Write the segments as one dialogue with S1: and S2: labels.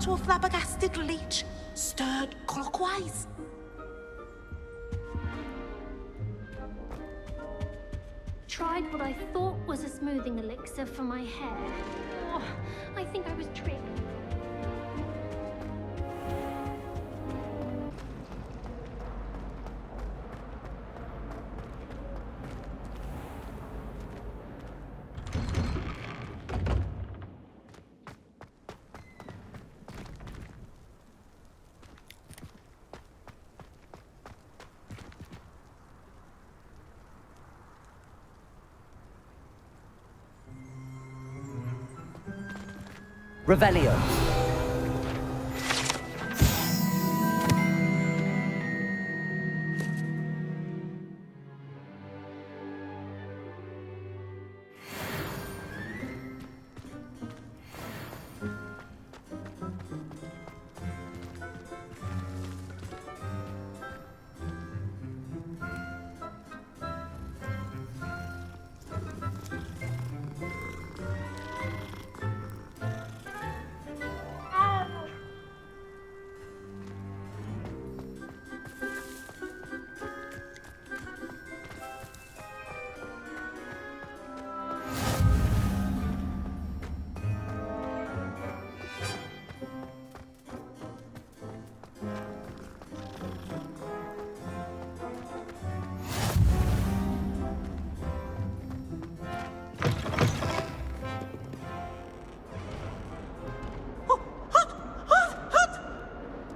S1: to a flabbergasted leech, stirred clockwise.
S2: Tried what I thought was a smoothing elixir for my hair. Oh, I think I was tricked.
S3: Revelio.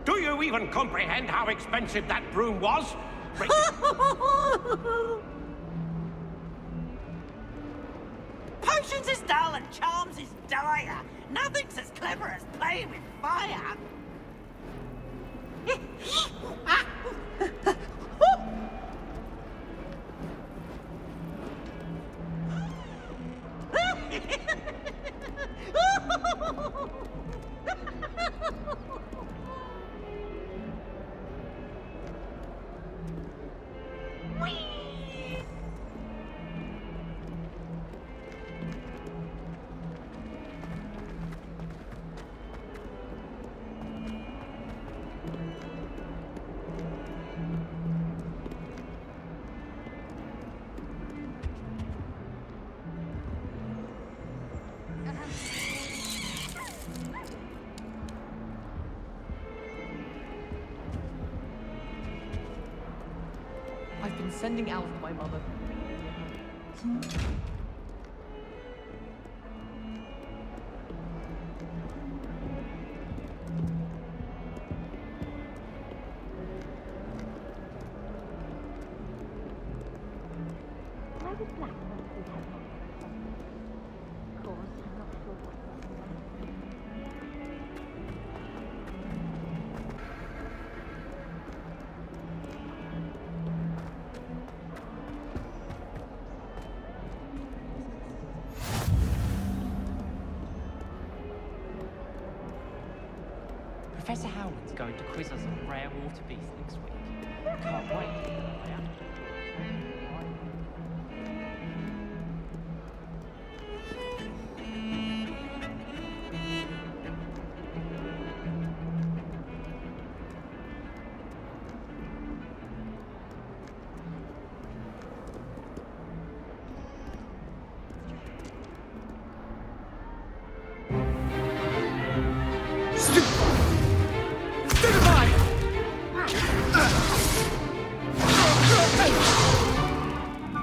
S4: Do you even comprehend how expensive that broom was?
S5: Potions is dull and charms is dire. Nothing's as clever as playing with fire.
S6: I've been sending Al for my mother.
S2: Why was Black supposed to have one? Of course, I'm not sure what.
S6: Professor Howland's going to quiz us on rare water beasts next week. Can't wait.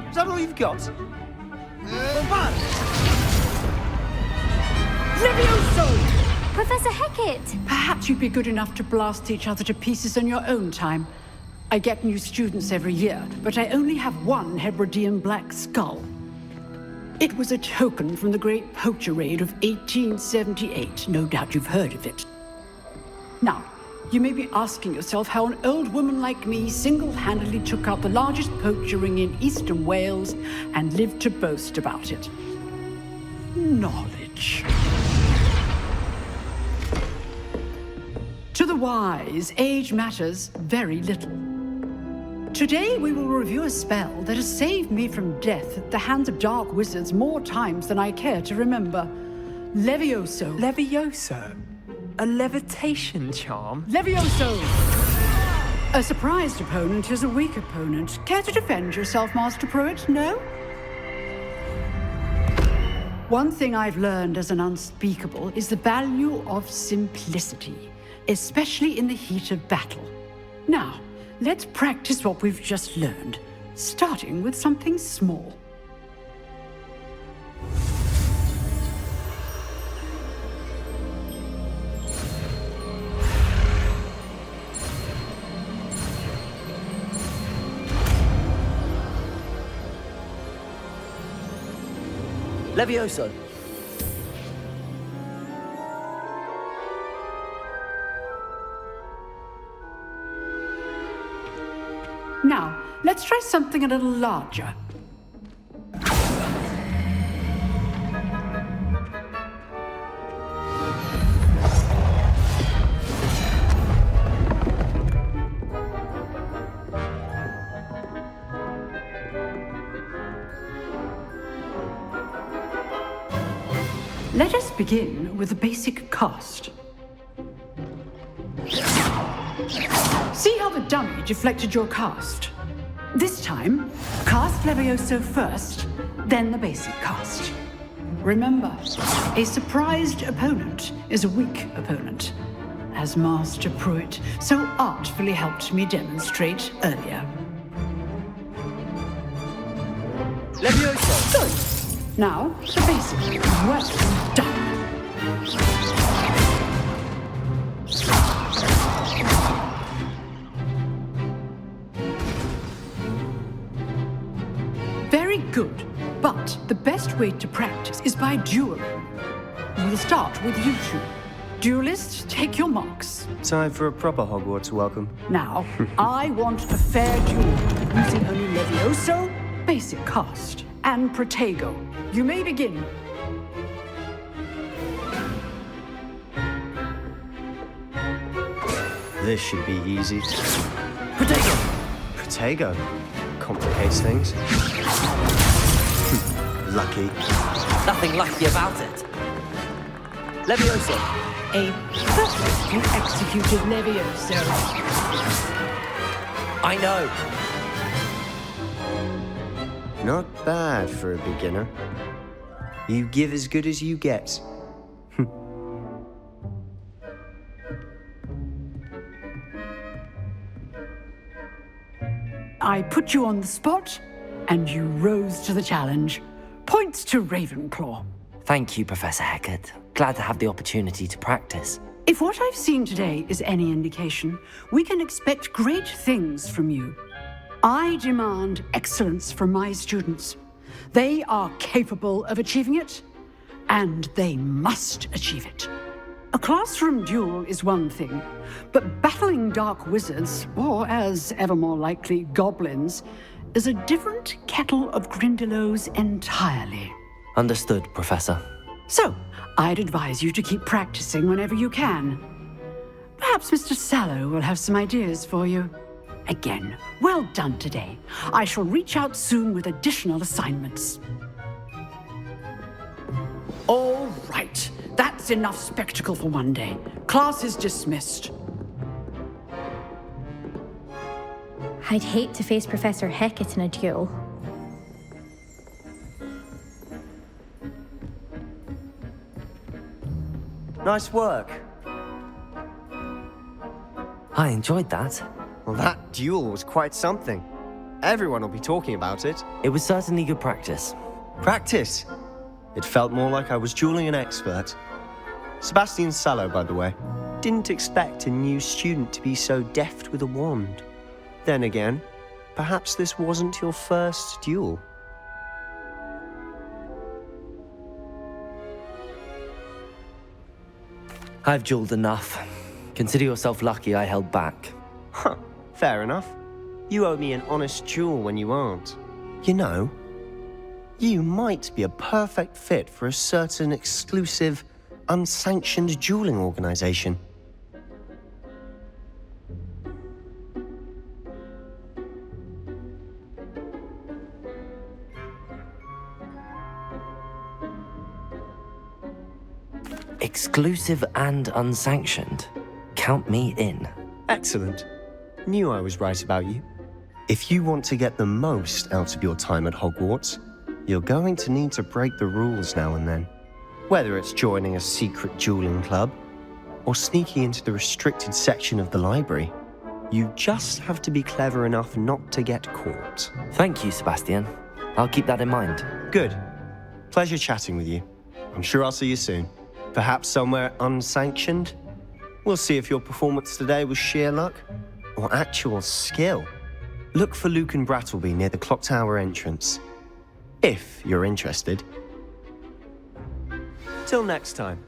S3: Is that all you've got?
S2: Levioso! Professor Hecat!
S7: Perhaps you'd be good enough to blast each other to pieces in your own time. I get new students every year, but I only have one Hebridean black skull. It was a token from the Great Poacher Raid of 1878. No doubt you've heard of it. Now, you may be asking yourself how an old woman like me single-handedly took out the largest poacher ring in eastern Wales and lived to boast about it. Knowledge. To the wise, age matters very little. Today we will review a spell that has saved me from death at the hands of dark wizards more times than I care to remember. Levioso.
S8: Levioso?
S3: A levitation charm?
S7: Levioso! A surprised opponent is a weak opponent. Care to defend yourself, Master Pruitt? No? One thing I've learned as an unspeakable is the value of simplicity, especially in the heat of battle. Now, let's practice what we've just learned, starting with something small.
S8: Levioso.
S7: Now, let's try something a little larger. Let us begin with a basic cast. See how the dummy deflected your cast? This time, cast Levioso first, then the basic cast. Remember, a surprised opponent is a weak opponent, as Master Pruitt so artfully helped me demonstrate earlier.
S8: Levioso!
S7: Good. Now, the basic. Well done. Very good. But the best way to practice is by dueling. We'll start with you two. Duelists, take your marks.
S9: Time for a proper Hogwarts welcome.
S7: Now, I want a fair duel, using only Levioso, basic cast, and Protego. You may begin.
S9: This should be easy.
S7: Protego!
S9: Protego. Complicates things. Lucky.
S8: Nothing lucky about it. Levioso.
S7: A perfectly executed Levioso.
S8: I know.
S9: Not bad for a beginner. You give as good as you get.
S7: I put you on the spot, and you rose to the challenge. Points to Ravenclaw.
S8: Thank you, Professor Hecat. Glad to have the opportunity to practice.
S7: If what I've seen today is any indication, we can expect great things from you. I demand excellence from my students. They are capable of achieving it, and they must achieve it. A classroom duel is one thing, but battling dark wizards, or as ever more likely, goblins, is a different kettle of Grindylows entirely.
S8: Understood, Professor.
S7: So, I'd advise you to keep practicing whenever you can. Perhaps Mr. Sallow will have some ideas for you. Again, well done today. I shall reach out soon with additional assignments. All right. That's enough spectacle for one day. Class is dismissed.
S10: I'd hate to face Professor Hecat in a duel.
S9: Nice work.
S8: I enjoyed that.
S9: Well, that duel was quite something. Everyone will be talking about it.
S8: It was certainly good practice.
S9: Practice? It felt more like I was dueling an expert. Sebastian Sallow, by the way. Didn't expect a new student to be so deft with a wand. Then again, perhaps this wasn't your first duel.
S8: I've dueled enough. Consider yourself lucky I held back.
S9: Huh, fair enough. You owe me an honest duel when you aren't. You know, you might be a perfect fit for a certain exclusive, unsanctioned dueling organization.
S8: Exclusive and unsanctioned. Count me in.
S9: Excellent. Knew I was right about you. If you want to get the most out of your time at Hogwarts, you're going to need to break the rules now and then. Whether it's joining a secret dueling club or sneaking into the restricted section of the library, you just have to be clever enough not to get caught.
S8: Thank you, Sebastian. I'll keep that in mind.
S9: Good. Pleasure chatting with you. I'm sure I'll see you soon. Perhaps somewhere unsanctioned? We'll see if your performance today was sheer luck or actual skill. Look for Luke and Brattleby near the clock tower entrance, if you're interested. Till next time.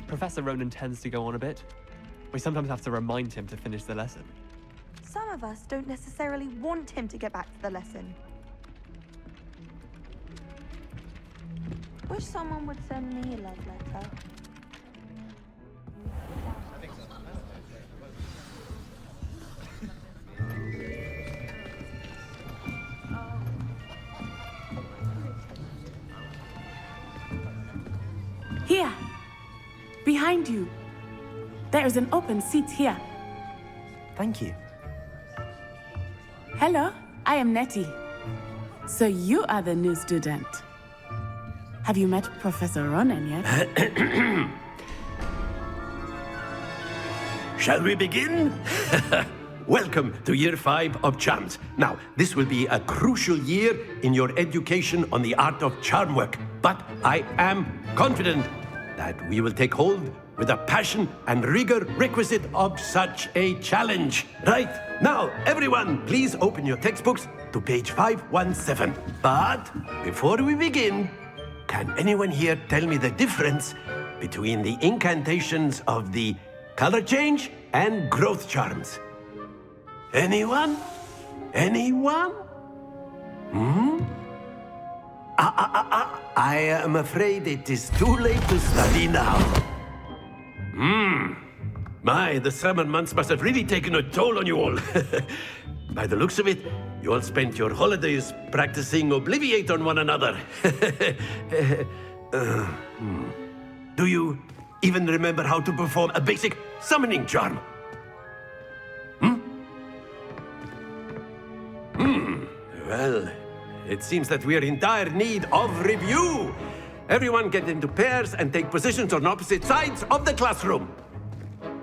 S3: Professor Ronan tends to go on a bit. We sometimes have to remind him to finish the lesson.
S1: Some of us don't necessarily want him to get back to the lesson. Wish someone would send me a love letter.
S11: Here! Behind you. There is an open seat here.
S8: Thank you.
S11: Hello, I am Nettie. So you are the new student. Have you met Professor Ronan yet?
S4: Shall we begin? Welcome to Year 5 of Charms. Now, this will be a crucial year in your education on the art of charm work. But I am confident that we will take hold with the passion and rigor requisite of such a challenge. Right, now, everyone, please open your textbooks to page 517. But before we begin, can anyone here tell me the difference between the incantations of the color change and growth charms? Anyone? Anyone? I am afraid it is too late to study now. My, the summer months must have really taken a toll on you all. By the looks of it, you all spent your holidays practicing Obliviate on one another. Do you even remember how to perform a basic summoning charm? Well, it seems that we are in dire need of review. Everyone get into pairs and take positions on opposite sides of the classroom.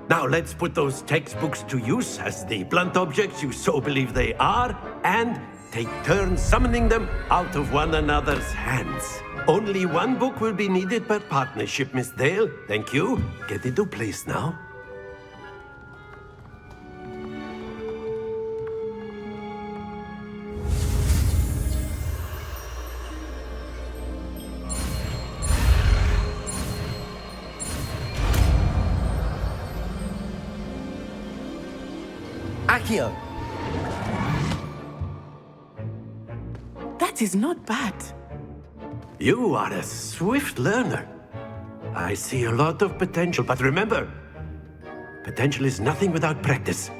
S4: Now let's put those textbooks to use as the blunt objects you so believe they are, and take turns summoning them out of one another's hands. Only one book will be needed per partnership, Miss Dale. Thank you. Get into place now.
S9: Accio!
S11: That is not bad.
S4: You are a swift learner. I see a lot of potential, but remember, potential is nothing without practice.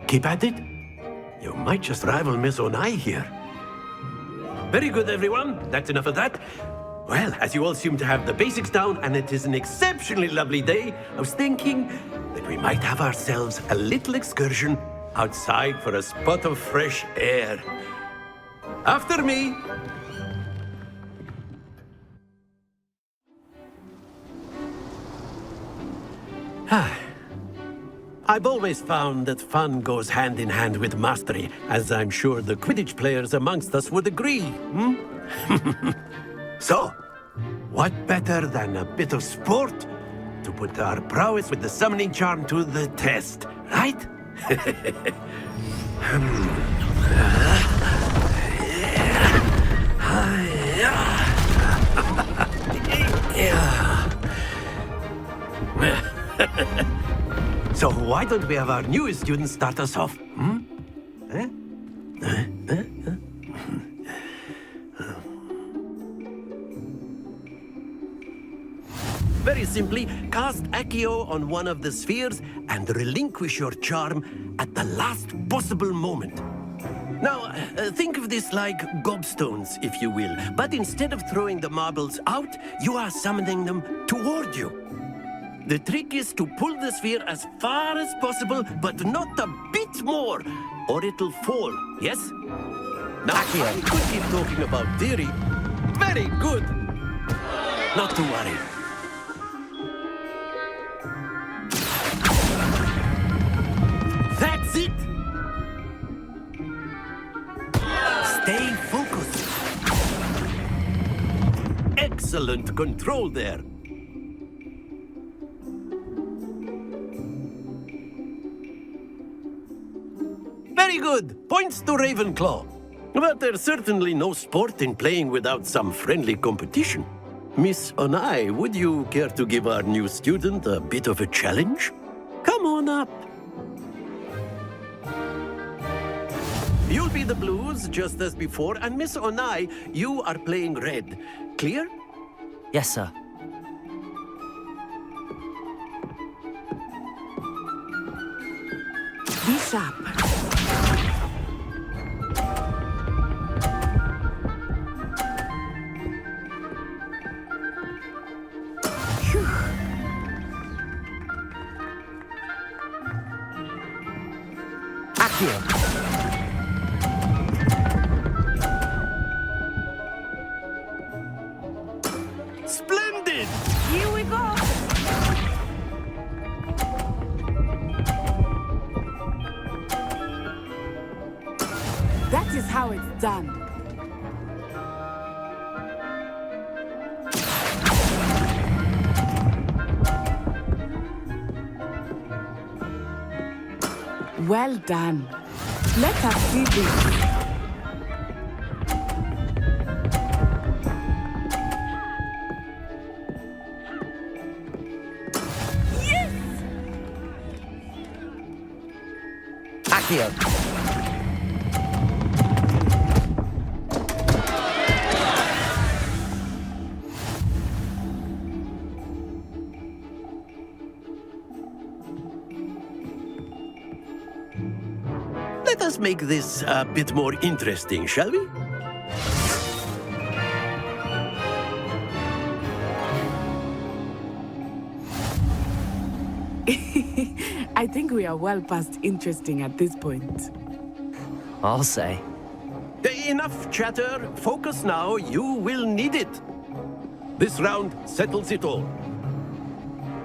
S4: Keep at it. You might just rival Miss Onai here. Very good, everyone. That's enough of that. Well, as you all seem to have the basics down and it is an exceptionally lovely day, I was thinking that we might have ourselves a little excursion outside for a spot of fresh air. After me. I've always found that fun goes hand in hand with mastery, as I'm sure the Quidditch players amongst us would agree. So, what better than a bit of sport to put our prowess with the summoning charm to the test, right? So why don't we have our newest student start us off? Very simply, cast Accio on one of the spheres and relinquish your charm at the last possible moment. Now, think of this like gobstones, if you will, but instead of throwing the marbles out, you are summoning them toward you. The trick is to pull the sphere as far as possible, but not a bit more, or it'll fall, yes? Now, I could keep talking about theory. Very good. Not to worry. That's it! Stay focused. Excellent control there. Very good. Points to Ravenclaw. But there's certainly no sport in playing without some friendly competition. Miss Onai, would you care to give our new student a bit of a challenge? Come on up. You'll be the blues, just as before, and Miss Onai, you are playing red. Clear?
S8: Yes, sir.
S11: Be sharp.
S8: Accio.
S4: Splendid!
S11: Here we go. That is how it's done. Well done. Let us see this.
S8: Accio.
S4: Let us make this a bit more interesting, shall we?
S11: I think we are well past interesting at this point.
S8: I'll say.
S4: Enough chatter. Focus now. You will need it. This round settles it all.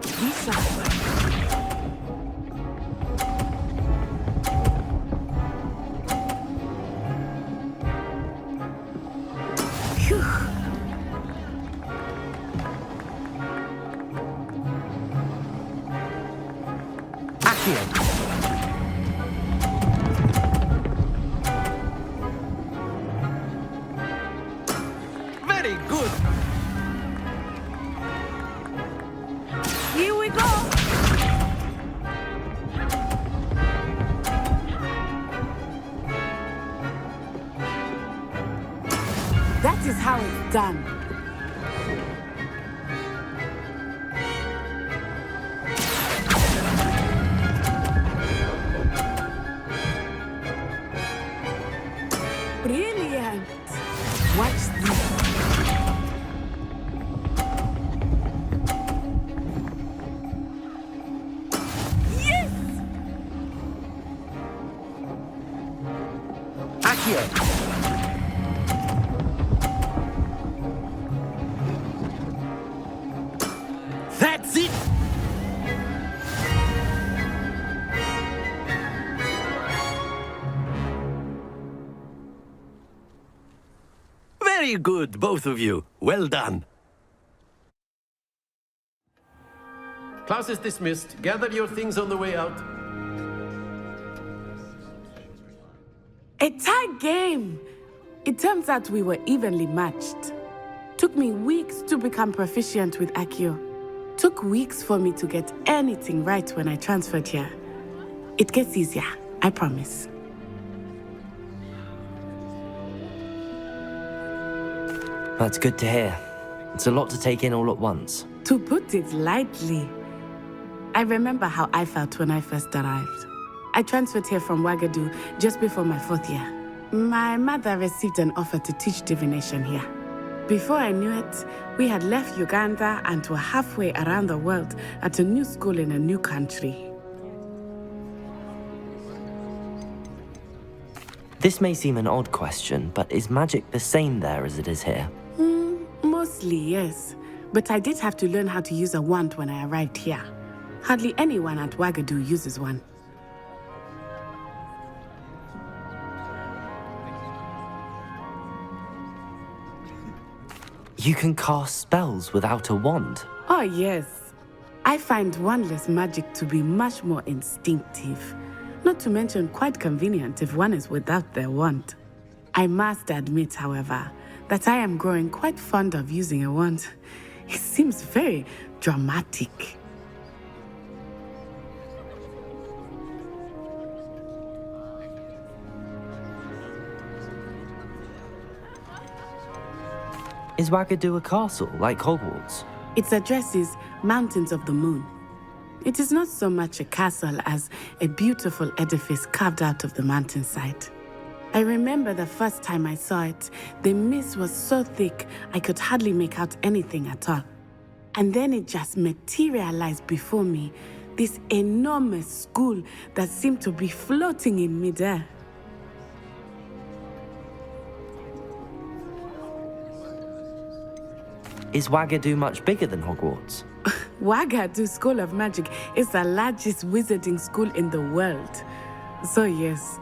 S11: Be sharp.
S4: Very good.
S11: Here we go. That is how it's done. Brilliant. Watch this.
S8: Accio!
S4: That's it! Very good, both of you. Well done. Class is dismissed. Gather your things on the way out.
S11: A tight game! It turns out we were evenly matched. Took me weeks to become proficient with Accio. Took weeks for me to get anything right when I transferred here. It gets easier, I promise.
S8: That's good to hear. It's a lot to take in all at once.
S11: To put it lightly, I remember how I felt when I first arrived. I transferred here from Ouagadougou just before my 4th year. My mother received an offer to teach divination here. Before I knew it, we had left Uganda and were halfway around the world at a new school in a new country.
S8: This may seem an odd question, but is magic the same there as it is here?
S11: Mostly, yes. But I did have to learn how to use a wand when I arrived here. Hardly anyone at Ouagadougou uses one.
S8: You can cast spells without a wand.
S11: Oh, yes. I find wandless magic to be much more instinctive. Not to mention quite convenient if one is without their wand. I must admit, however, that I am growing quite fond of using a wand. It seems very dramatic.
S8: Is Ouagadougou a castle, like Hogwarts?
S11: Its address is Mountains of the Moon. It is not so much a castle as a beautiful edifice carved out of the mountainside. I remember the first time I saw it, the mist was so thick I could hardly make out anything at all. And then it just materialized before me, this enormous school that seemed to be floating in midair.
S8: Is Ouagadougou much bigger than Hogwarts?
S11: Ouagadougou School of Magic is the largest wizarding school in the world. So yes,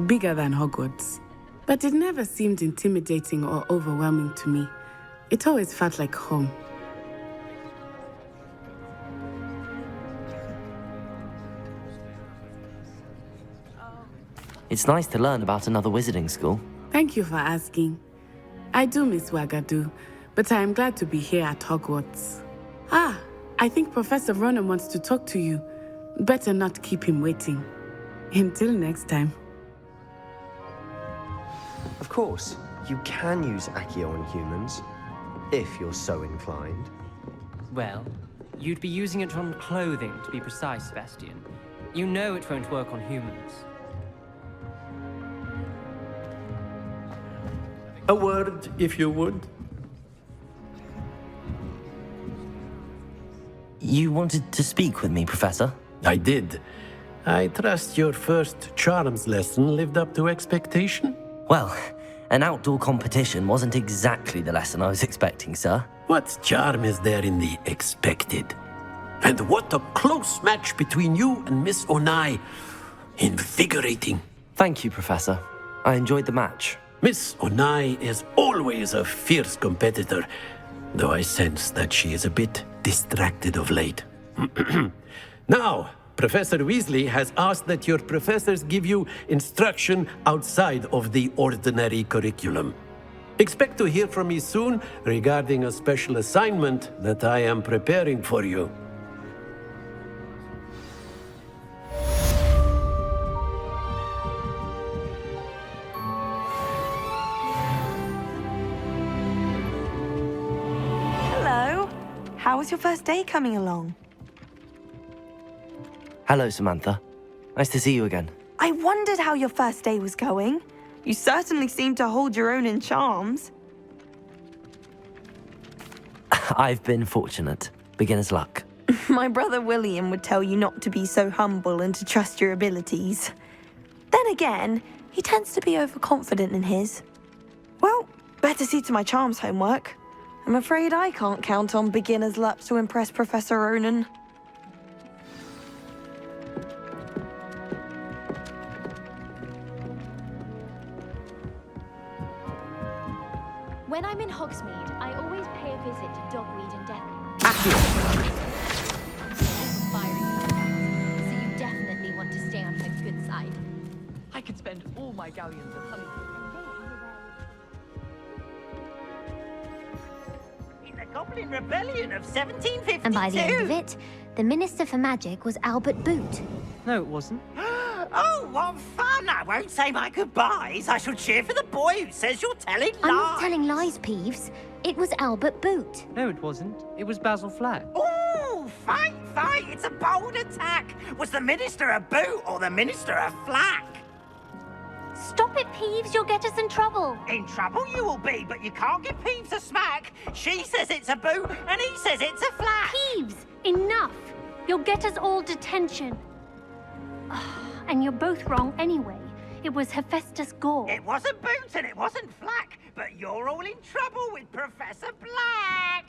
S11: bigger than Hogwarts. But it never seemed intimidating or overwhelming to me. It always felt like home.
S8: It's nice to learn about another wizarding school.
S11: Thank you for asking. I do miss Ouagadougou, but I am glad to be here at Hogwarts. Ah, I think Professor Ronan wants to talk to you. Better not keep him waiting. Until next time.
S9: Of course, you can use Accio on humans, if you're so inclined.
S6: Well, you'd be using it on clothing, to be precise, Sebastian. You know it won't work on humans.
S4: A word, if you would.
S8: You wanted to speak with me, Professor?
S4: I did. I trust your first charms lesson lived up to expectation?
S8: Well, an outdoor competition wasn't exactly the lesson I was expecting, sir.
S4: What charm is there in the expected? And what a close match between you and Miss Onai. Invigorating.
S8: Thank you, Professor. I enjoyed the match.
S4: Miss Onai is always a fierce competitor, though I sense that she is a bit distracted of late. Now, Professor Weasley has asked that your professors give you instruction outside of the ordinary curriculum. Expect to hear from me soon regarding a special assignment that I am preparing for you.
S12: Hello. How was your first day coming along?
S8: Hello, Samantha. Nice to see you again.
S12: I wondered how your first day was going. You certainly seem to hold your own in charms.
S8: I've been fortunate. Beginner's luck.
S12: My brother William would tell you not to be so humble and to trust your abilities. Then again, he tends to be overconfident in his. Well, better see to my charms homework. I'm afraid I can't count on beginner's luck to impress Professor Ronan.
S13: When I'm in Hogsmeade, I always pay a visit to Dogweed and Deathly. So you definitely want to stay on her good side.
S1: I could spend all my galleons of honey.
S5: In the Goblin Rebellion of 1752.
S2: And by the end of it, the Minister for Magic was Albert Boot.
S6: No, it wasn't.
S5: Oh, what fun! I won't say my goodbyes. I shall cheer for the boy who says you're telling lies.
S2: I'm not telling lies, Peeves. It was Albert Boot.
S6: No, it wasn't. It was Basil Flack.
S5: Oh, fight! It's a bold attack. Was the Minister a boot or the Minister a flack?
S2: Stop it, Peeves. You'll get us in trouble.
S5: In trouble you will be, but you can't give Peeves a smack. She says it's a boot and he says it's a flack.
S2: Peeves, enough. You'll get us all detention. And you're both wrong anyway. It was Hephaestus Gore.
S5: It wasn't boot and it wasn't flack, but you're all in trouble with Professor Black.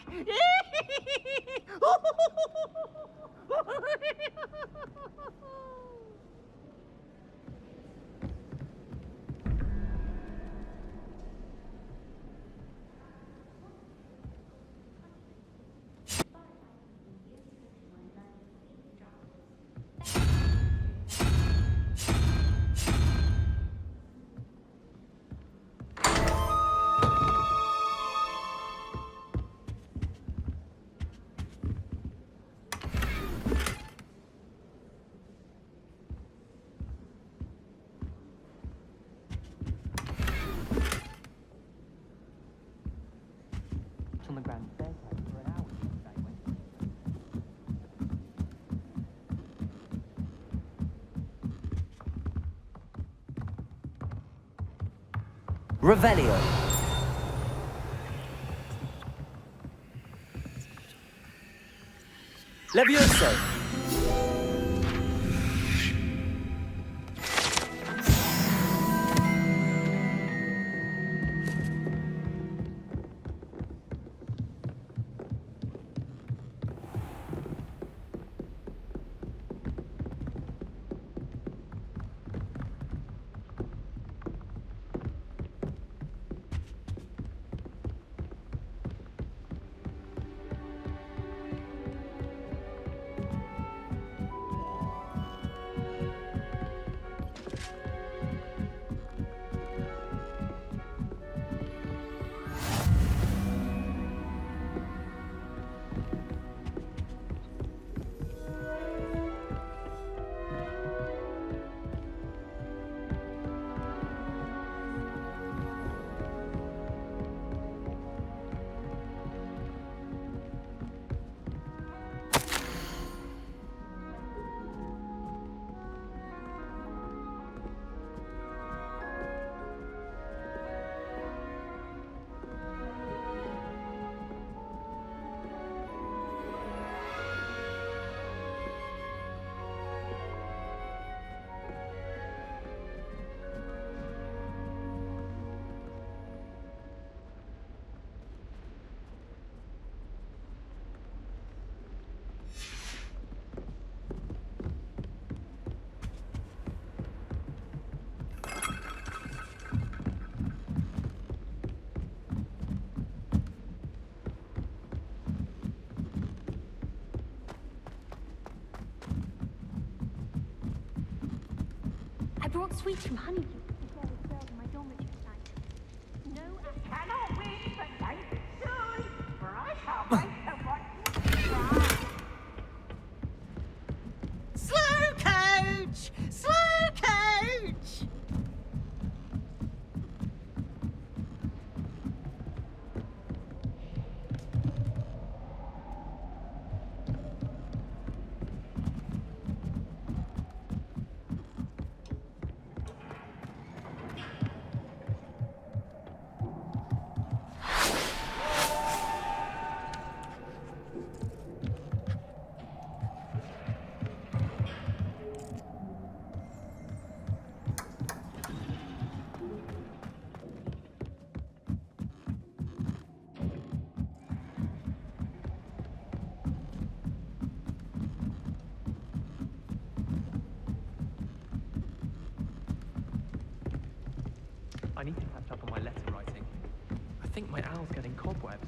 S6: On the grand staircase for an hour.
S8: Revelio. Levioso.
S2: I brought sweets from Honeydew. There was served in my dormitory tonight. No,
S5: I cannot win, but don't be silly, for I can't wait to watch you try. Slow coach! Slow coach!
S3: I need to catch up on my letter writing. I think my owl's getting cobwebs.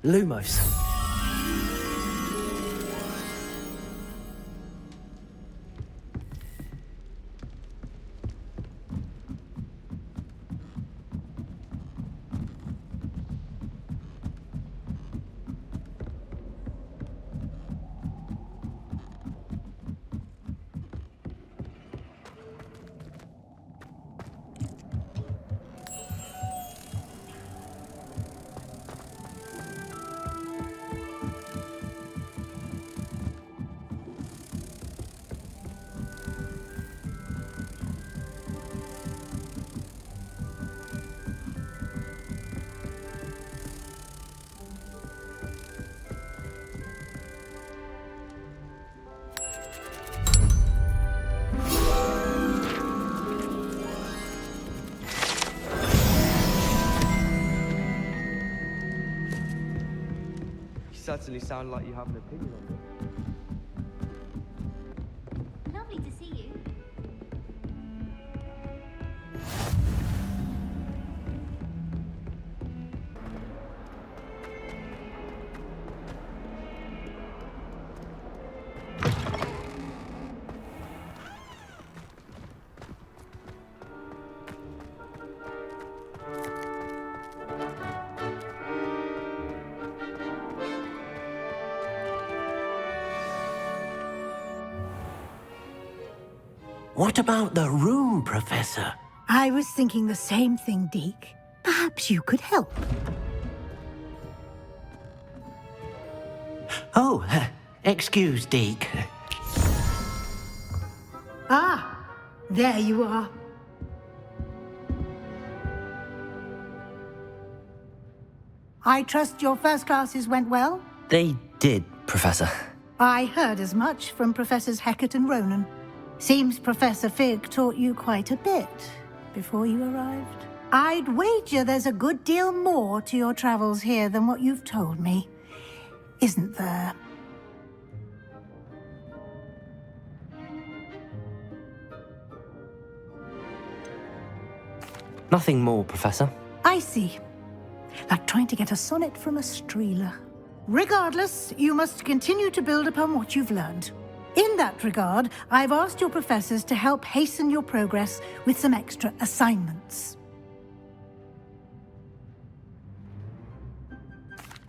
S8: Lumos.
S14: Certainly sound like you have an opinion on it.
S13: Lovely to see you.
S4: What about the room, Professor?
S1: I was thinking the same thing, Deke. Perhaps you could help.
S4: Oh, excuse, Deke.
S1: Ah, there you are. I trust your first classes went well?
S8: They did, Professor.
S1: I heard as much from Professors Hecat and Ronan. Seems Professor Fig taught you quite a bit before you arrived. I'd wager there's a good deal more to your travels here than what you've told me, isn't there?
S8: Nothing more, Professor.
S1: I see. Like trying to get a sonnet from a streeler. Regardless, you must continue to build upon what you've learned. In that regard, I've asked your professors to help hasten your progress with some extra assignments.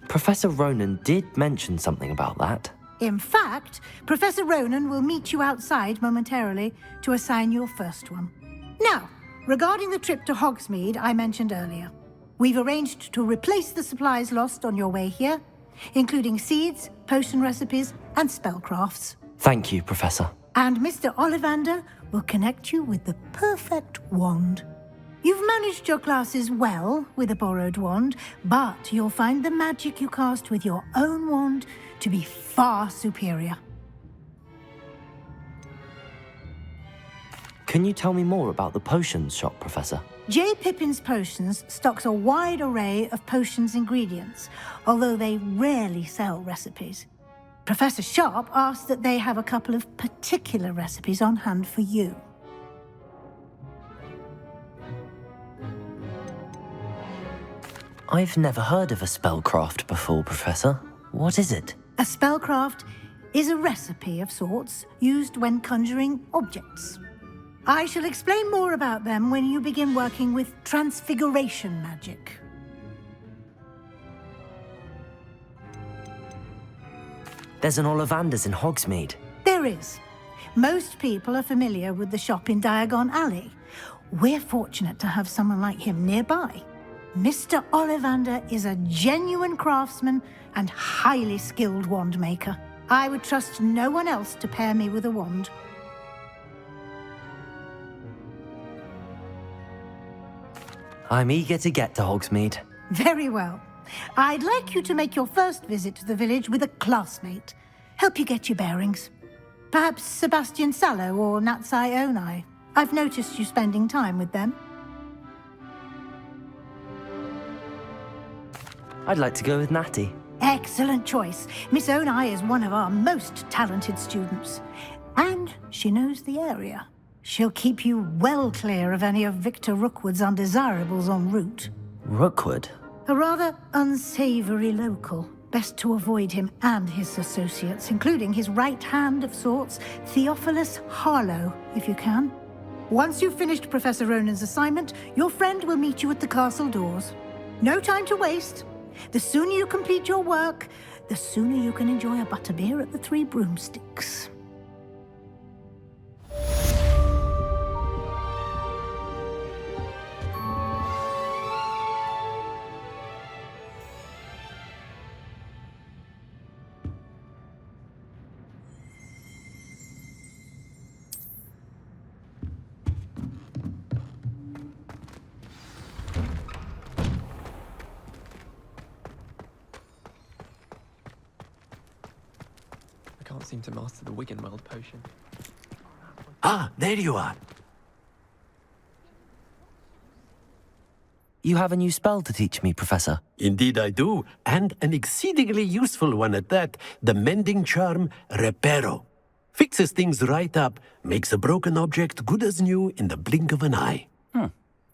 S8: Professor Ronan did mention something about that.
S1: In fact, Professor Ronan will meet you outside momentarily to assign your first one. Now, regarding the trip to Hogsmeade I mentioned earlier, we've arranged to replace the supplies lost on your way here, including seeds, potion recipes, and spellcrafts.
S8: Thank you, Professor.
S1: And Mr. Ollivander will connect you with the perfect wand. You've managed your classes well with a borrowed wand, but you'll find the magic you cast with your own wand to be far superior.
S8: Can you tell me more about the potions shop, Professor?
S1: J. Pippin's Potions stocks a wide array of potions ingredients, although they rarely sell recipes. Professor Sharp asked that they have a couple of particular recipes on hand for you.
S8: I've never heard of a spellcraft before, Professor. What is it?
S1: A spellcraft is a recipe of sorts used when conjuring objects. I shall explain more about them when you begin working with transfiguration magic.
S8: There's an Ollivander's in Hogsmeade.
S1: There is. Most people are familiar with the shop in Diagon Alley. We're fortunate to have someone like him nearby. Mr. Ollivander is a genuine craftsman and highly skilled wand maker. I would trust no one else to pair me with a wand.
S8: I'm eager to get to Hogsmeade.
S1: Very well. I'd like you to make your first visit to the village with a classmate. Help you get your bearings. Perhaps Sebastian Sallow or Natsai Onai. I've noticed you spending time with them.
S8: I'd like to go with Natty.
S1: Excellent choice. Miss Onai is one of our most talented students. And she knows the area. She'll keep you well clear of any of Victor Rookwood's undesirables en route.
S8: Rookwood?
S1: A rather unsavory local. Best to avoid him and his associates, including his right hand of sorts, Theophilus Harlow, if you can. Once you've finished Professor Ronan's assignment, your friend will meet you at the castle doors. No time to waste. The sooner you complete your work, the sooner you can enjoy a butterbeer at the Three Broomsticks.
S3: I can't seem to master the Wiggenweld potion.
S4: Ah, there you are.
S8: You have a new spell to teach me, Professor.
S4: Indeed I do, and an exceedingly useful one at that. The mending charm, Reparo. Fixes things right up, makes a broken object good as new in the blink of an eye.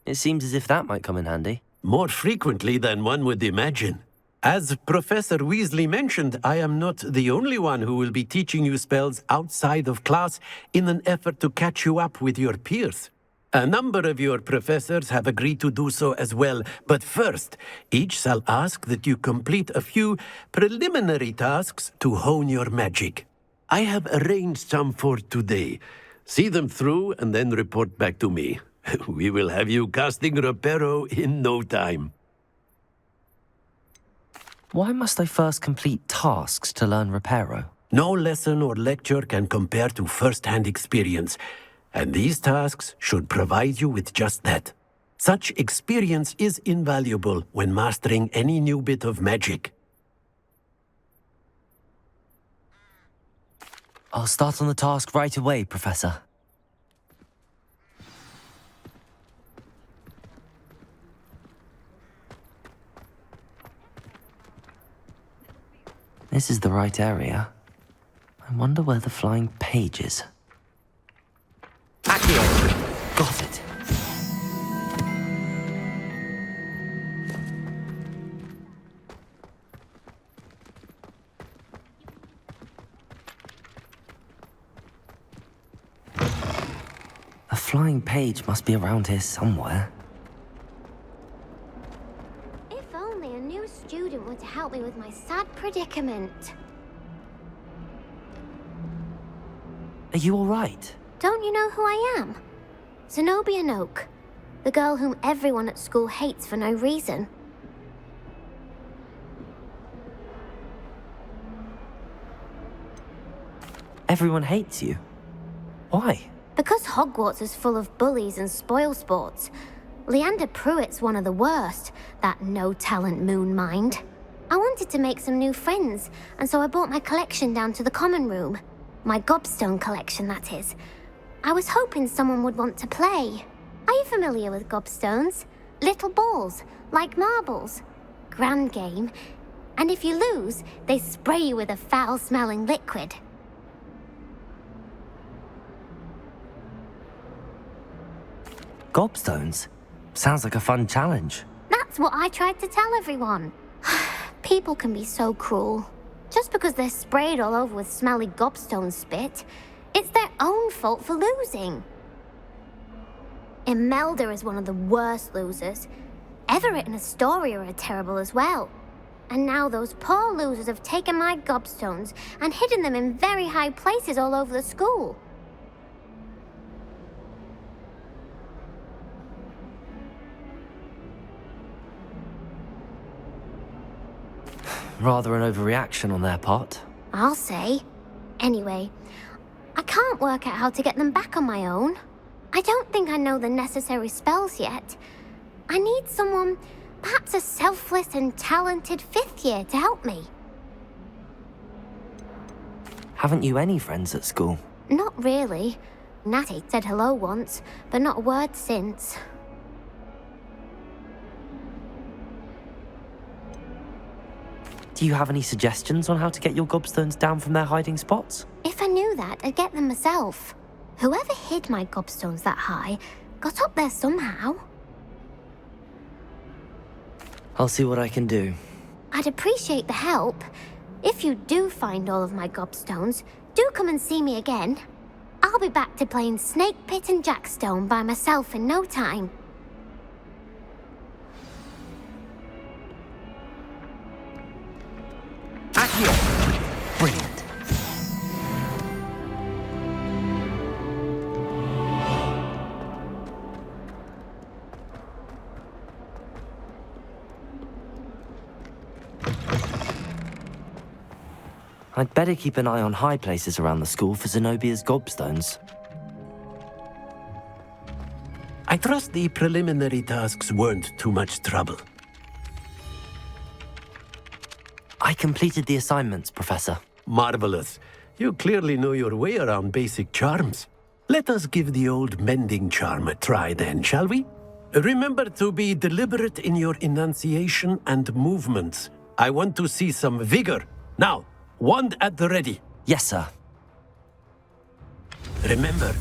S8: It seems as if that might come in handy.
S4: More frequently than one would imagine. As Professor Weasley mentioned, I am not the only one who will be teaching you spells outside of class in an effort to catch you up with your peers. A number of your professors have agreed to do so as well, but first, each shall ask that you complete a few preliminary tasks to hone your magic. I have arranged some for today. See them through and then report back to me. We will have you casting Reparo in no time.
S8: Why must I first complete tasks to learn Reparo?
S4: No lesson or lecture can compare to first-hand experience, and these tasks should provide you with just that. Such experience is invaluable when mastering any new bit of magic.
S8: I'll start on the task right away, Professor. This is the right area. I wonder where the flying page is. Accio! Got it. A flying page must be around here somewhere.
S2: If only a new student were to help me with my sad predicament.
S8: Are you all right?
S2: Don't you know who I am? Zenobia Noak, the girl whom everyone at school hates for no reason.
S8: Everyone hates you. Why?
S2: Because Hogwarts is full of bullies and spoilsports. Leander Pruitt's one of the worst, that no-talent moon mind. I wanted to make some new friends, and so I brought my collection down to the common room. My gobstone collection, that is. I was hoping someone would want to play. Are you familiar with gobstones? Little balls, like marbles. Grand game. And if you lose, they spray you with a foul-smelling liquid.
S8: Gobstones? Sounds like a fun challenge.
S2: That's what I tried to tell everyone. People can be so cruel. Just because they're sprayed all over with smelly gobstone spit, it's their own fault for losing. Imelda is one of the worst losers. Everett and Astoria are terrible as well. And now those poor losers have taken my gobstones and hidden them in very high places all over the school.
S8: Rather an overreaction on their part.
S2: I'll say. Anyway, I can't work out how to get them back on my own. I don't think I know the necessary spells yet. I need someone, perhaps a selfless and talented fifth year to help me.
S8: Haven't you any friends at school?
S2: Not really. Natty said hello once, but not a word since.
S8: Do you have any suggestions on how to get your gobstones down from their hiding spots?
S2: If I knew that, I'd get them myself. Whoever hid my gobstones that high got up there somehow.
S8: I'll see what I can do.
S2: I'd appreciate the help. If you do find all of my gobstones, do come and see me again. I'll be back to playing Snake Pit and Jackstone by myself in no time.
S8: Brilliant. I'd better keep an eye on high places around the school for Zenobia's gobstones.
S4: I trust the preliminary tasks weren't too much trouble.
S8: I completed the assignments, Professor.
S4: Marvelous. You clearly know your way around basic charms. Let us give the old mending charm a try then, shall we? Remember to be deliberate in your enunciation and movements. I want to see some vigor. Now, wand at the ready.
S8: Yes, sir.
S4: Remember,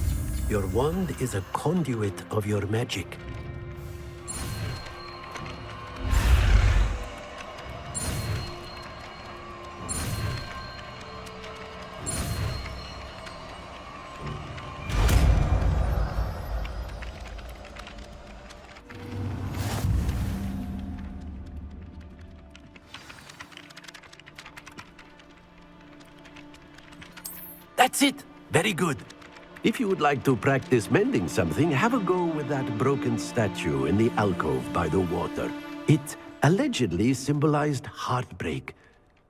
S4: your wand is a conduit of your magic. That's it! Very good. If you would like to practice mending something, have a go with that broken statue in the alcove by the water. It allegedly symbolized heartbreak.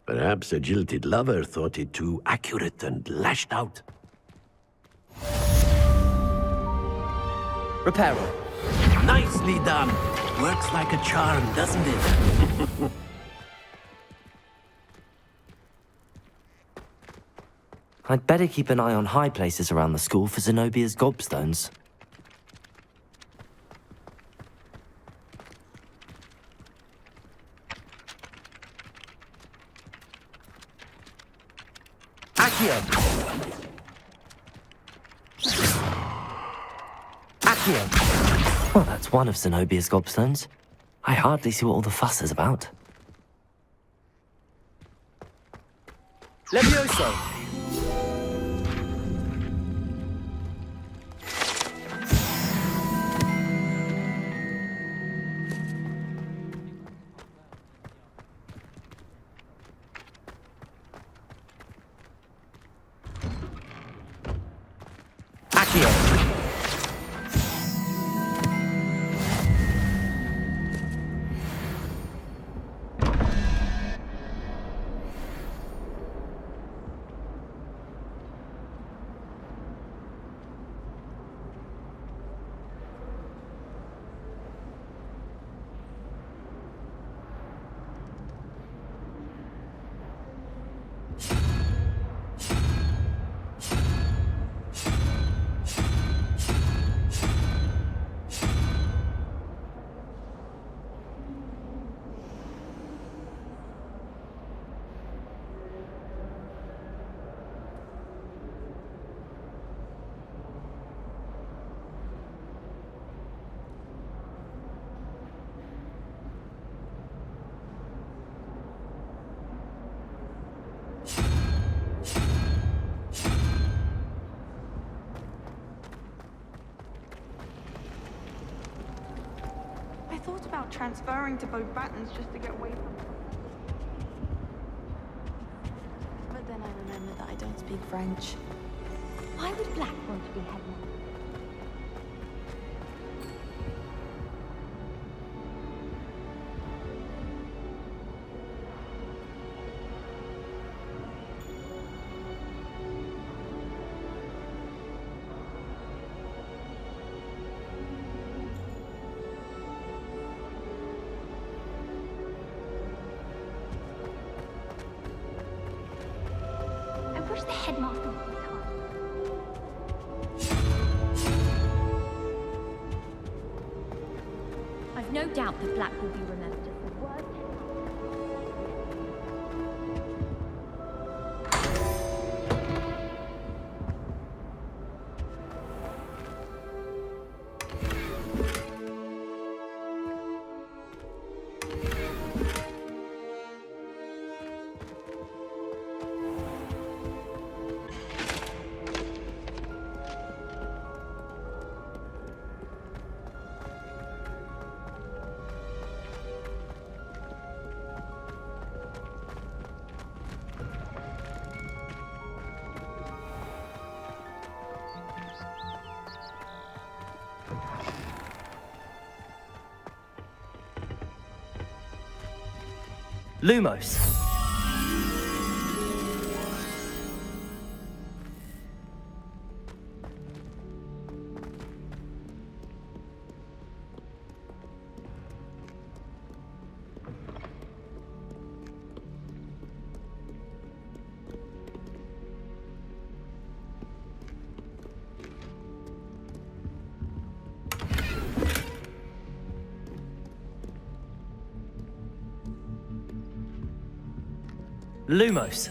S4: Perhaps a jilted lover thought it too accurate and lashed out.
S8: Reparo.
S4: Nicely done! Works like a charm, doesn't it?
S8: I'd better keep an eye on high places around the school for Zenobia's gobstones.
S5: Accio! Accio!
S8: Well, that's one of Zenobia's gobstones. I hardly see what all the fuss is about.
S14: Levioso!
S12: I thought about transferring to both Battens just to get away from it. But then I remembered that I don't speak French.
S13: Why would Black want to be headmaster? I wish the headmaster would retire. I've no doubt that Black will be remembered as the worst.
S8: Lumos. Lumos.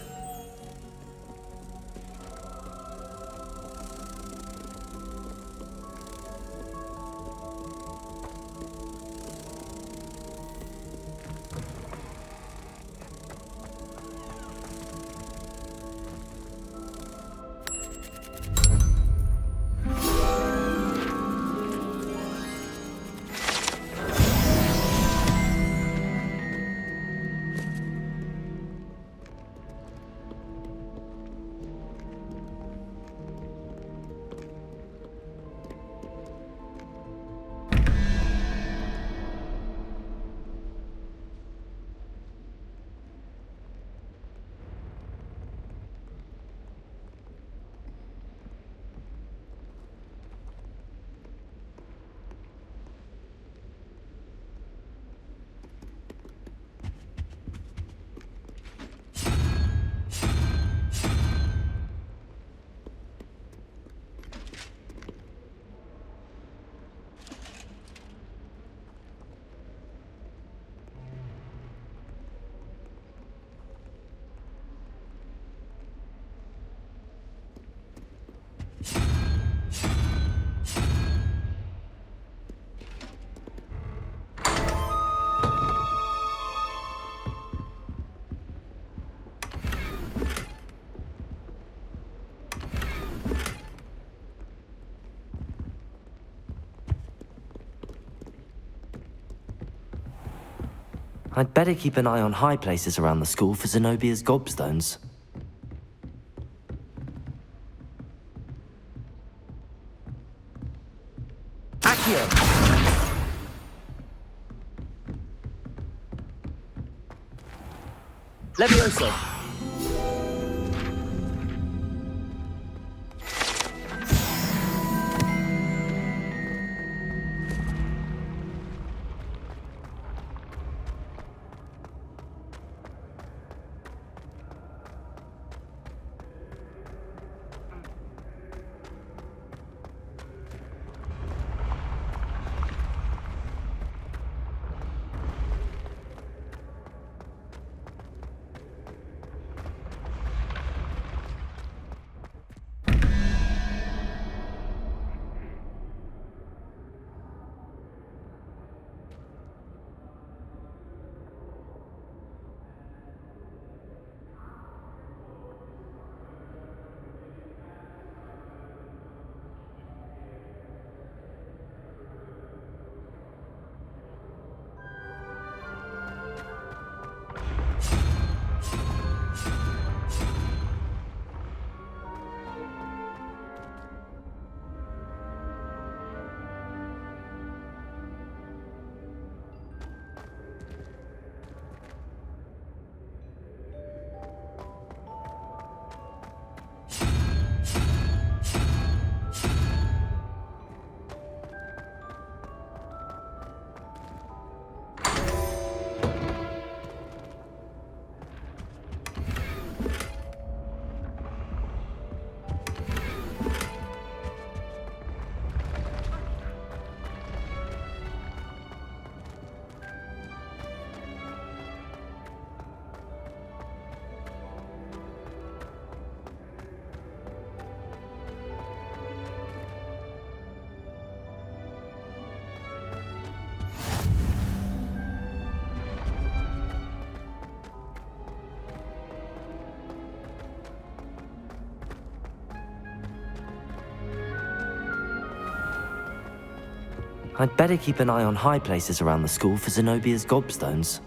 S8: I'd better keep an eye on high places around the school for Zenobia's gobstones. Accio! Levioso! I'd better keep an eye on high places around the school for Zenobia's gobstones.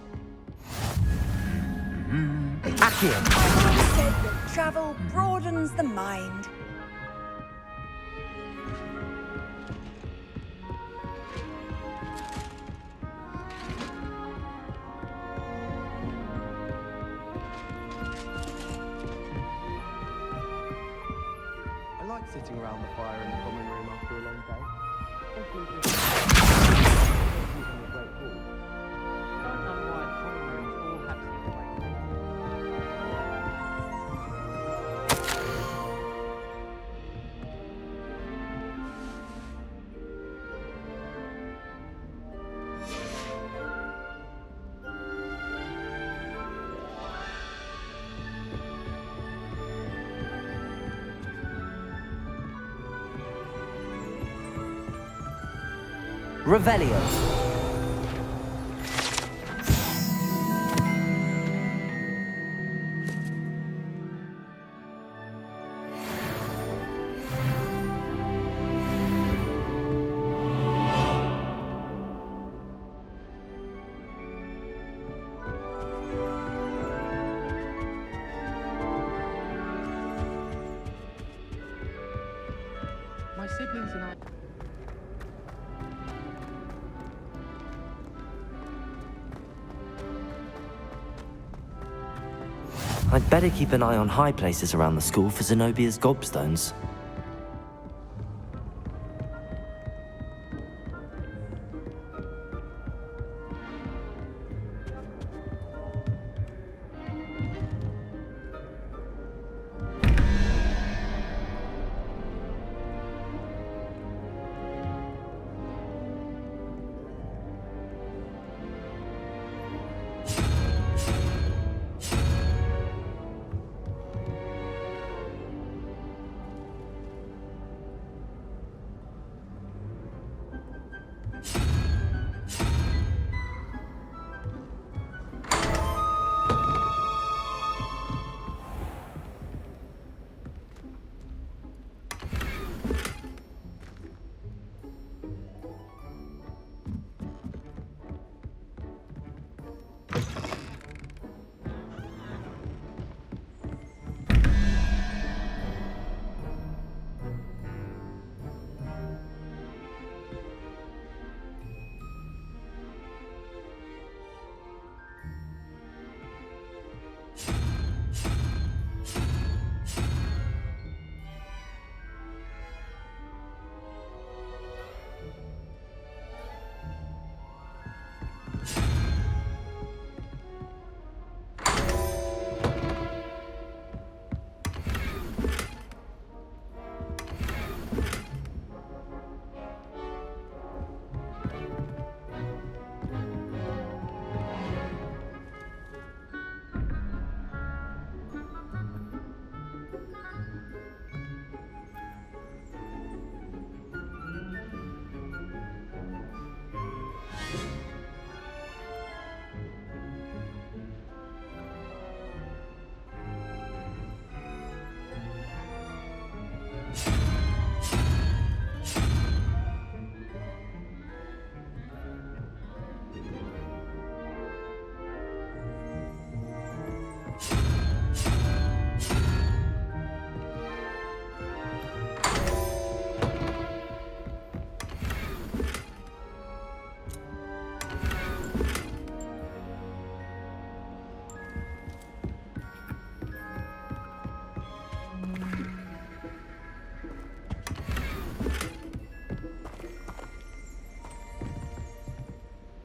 S15: Accio! I said that travel broadens the mind.
S14: fire in the common room after a long day. Especially if it's using the great hall. I don't know why common rooms all have to be like this.
S8: Revelio.
S14: My siblings and I...
S8: I'd better keep an eye on high places around the school for Zenobia's gobstones.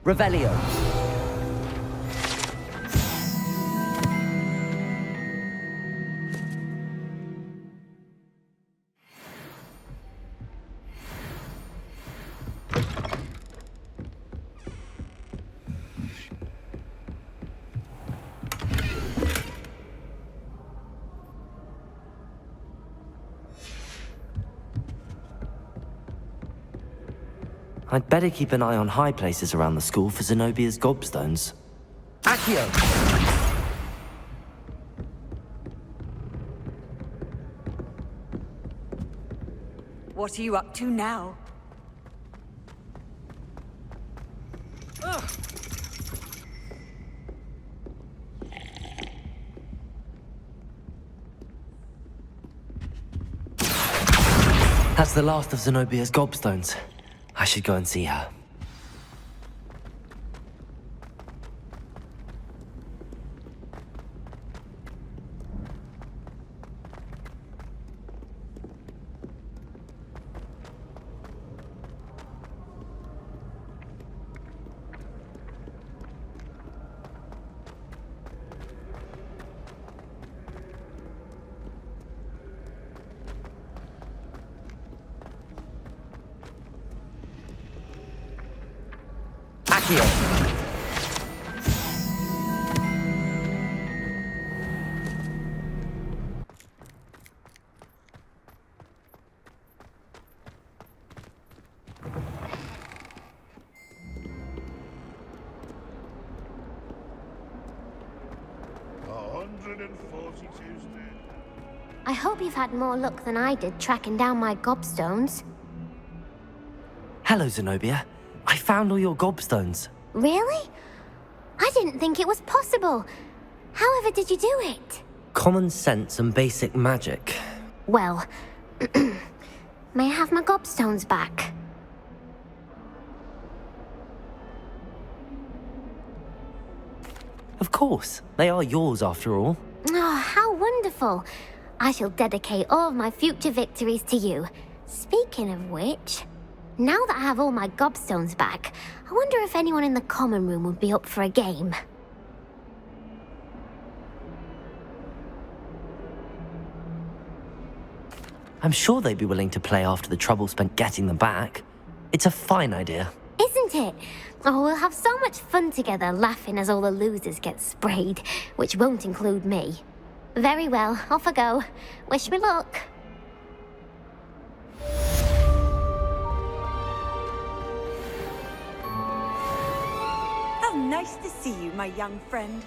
S8: Revelio. I'd better keep an eye on high places around the school for Zenobia's gobstones. Accio!
S15: What are you up to now?
S8: That's the last of Zenobia's gobstones. I should go and see her. Accio!
S2: I hope you've had more luck than I did tracking down my gobstones.
S8: Hello, Zenobia. I found all your gobstones.
S2: Really? I didn't think it was possible. However did you do it?
S8: Common sense and basic magic.
S2: Well, may I have my gobstones back?
S8: Of course. They are yours after all.
S2: Oh, how wonderful. I shall dedicate all of my future victories to you. Speaking of which, now that I have all my gobstones back, I wonder if anyone in the common room would be up for a game.
S8: I'm sure they'd be willing to play after the trouble spent getting them back. It's a fine idea.
S2: Isn't it? Oh, we'll have so much fun together laughing as all the losers get sprayed, which won't include me. Very well, off I go. Wish me luck.
S15: How nice to see you, my young friend.